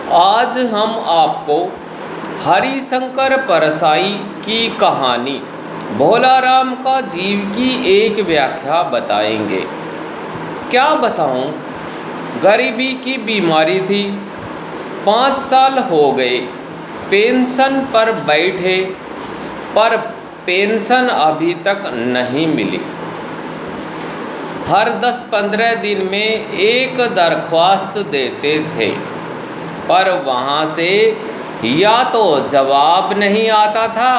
आज हम आपको हरिशंकर परसाई की कहानी भोलाराम का जीव की एक व्याख्या बताएंगे। क्या बताऊं, गरीबी की बीमारी थी। 5 साल हो गए पेंशन पर बैठे, पर पेंशन अभी तक नहीं मिली। हर 10-15 दिन में एक दरख्वास्त देते थे, पर वहाँ से या तो जवाब नहीं आता था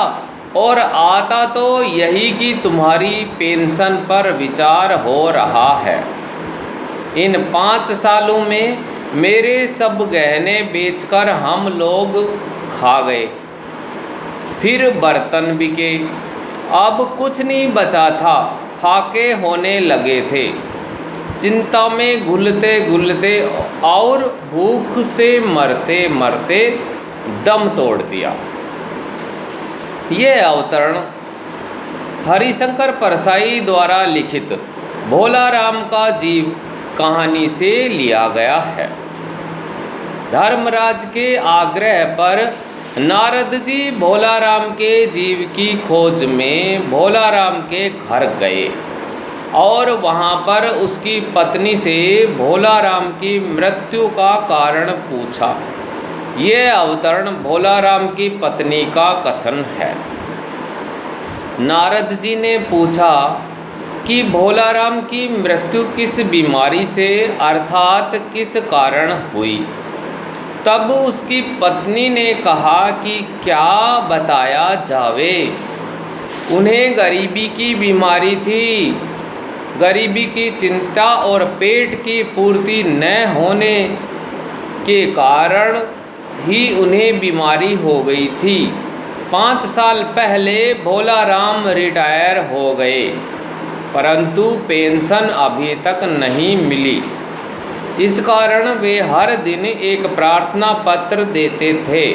और आता तो यही कि तुम्हारी पेंशन पर विचार हो रहा है। इन 5 सालों में मेरे सब गहने बेचकर हम लोग खा गए। फिर बर्तन बिके, अब कुछ नहीं बचा था, फाके होने लगे थे। चिंता में घुलते घुलते और भूख से मरते मरते दम तोड़ दिया। ये अवतरण हरिशंकर परसाई द्वारा लिखित भोलाराम का जीव कहानी से लिया गया है। धर्मराज के आग्रह पर नारद जी भोलाराम के जीव की खोज में भोलाराम के घर गए और वहाँ पर उसकी पत्नी से भोलाराम की मृत्यु का कारण पूछा। ये अवतरण भोलाराम की पत्नी का कथन है। नारद जी ने पूछा कि भोलाराम की मृत्यु किस बीमारी से अर्थात किस कारण हुई। तब उसकी पत्नी ने कहा कि क्या बताया जावे, उन्हें गरीबी की बीमारी थी। गरीबी की चिंता और पेट की पूर्ति न होने के कारण ही उन्हें बीमारी हो गई थी। 5 साल पहले भोलाराम रिटायर हो गए, परंतु पेंशन अभी तक नहीं मिली। इस कारण वे हर दिन एक प्रार्थना पत्र देते थे,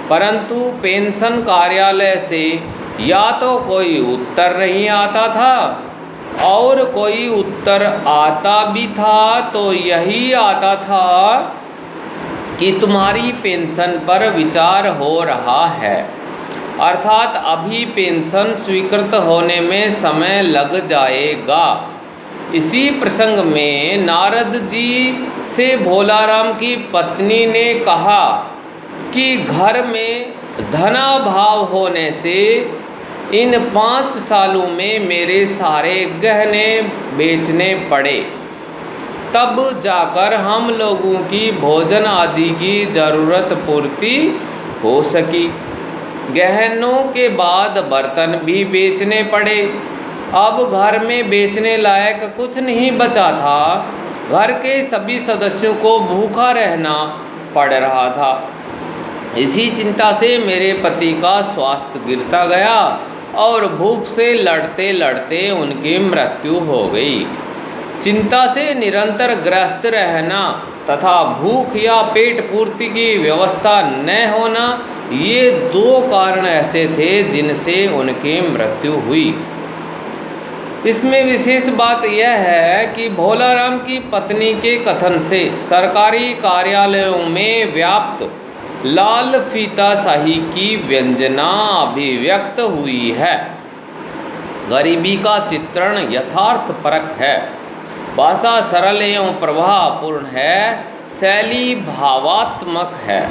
परंतु पेंशन कार्यालय से या तो कोई उत्तर नहीं आता था और कोई उत्तर आता भी था तो यही आता था कि तुम्हारी पेंशन पर विचार हो रहा है, अर्थात अभी पेंशन स्वीकृत होने में समय लग जाएगा। इसी प्रसंग में नारद जी से भोलाराम की पत्नी ने कहा कि घर में धनाभाव होने से इन 5 सालों में मेरे सारे गहने बेचने पड़े, तब जाकर हम लोगों की भोजन आदि की ज़रूरत पूर्ति हो सकी। गहनों के बाद बर्तन भी बेचने पड़े। अब घर में बेचने लायक कुछ नहीं बचा था। घर के सभी सदस्यों को भूखा रहना पड़ रहा था। इसी चिंता से मेरे पति का स्वास्थ्य गिरता गया और भूख से लड़ते लड़ते उनकी मृत्यु हो गई। चिंता से निरंतर ग्रस्त रहना तथा भूख या पेट पूर्ति की व्यवस्था न होना, ये 2 कारण ऐसे थे जिनसे उनकी मृत्यु हुई। इसमें विशेष बात यह है कि भोलाराम की पत्नी के कथन से सरकारी कार्यालयों में व्याप्त लाल फीताशाही की व्यंजना अभिव्यक्त हुई है। गरीबी का चित्रण यथार्थपरक है। भाषा सरल एवं प्रभावपूर्ण है। शैली भावात्मक है।